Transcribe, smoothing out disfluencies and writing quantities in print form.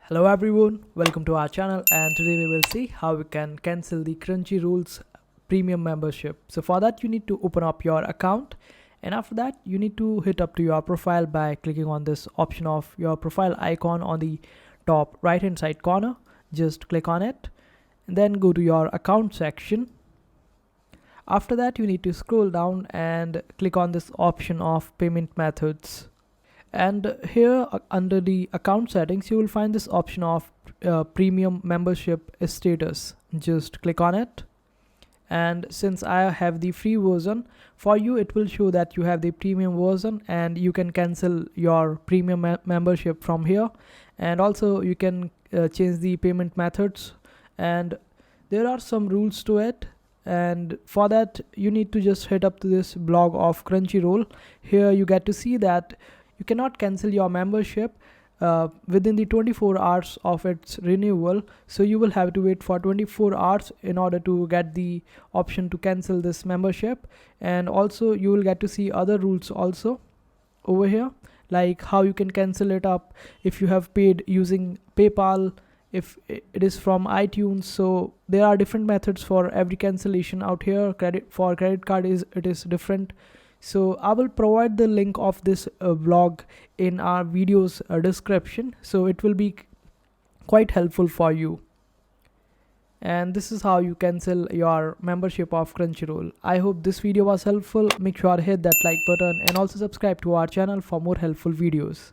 Hello everyone, welcome to our channel, and today we will see how we can cancel the Crunchyroll's premium membership. So for that you need to open up your account, and after that you need to hit up to your profile by clicking on this option of your profile icon on the top right hand side corner. Just click on it and then go to your account section. After that you need to scroll down and click on this option of payment methods. And here under the account settings you will find this option of premium membership status. Just click on it, and since I have the free version, for you it will show that you have the premium version and you can cancel your premium membership from here. And also you can change the payment methods, and there are some rules to it. And for that you need to just head up to this blog of Crunchyroll. Here you get to see that you cannot cancel your membership within the 24 hours of its renewal, so you will have to wait for 24 hours in order to get the option to cancel this membership. And also you will get to see other rules also over here, like how you can cancel it up if you have paid using PayPal, if it is from iTunes. So there are different methods for every cancellation out here. Credit card is different. So I will provide the link of this blog in our video's description, so it will be quite helpful for you. And this is how you cancel your membership of Crunchyroll. I hope this video was helpful. Make sure to hit that like button and also subscribe to our channel for more helpful videos.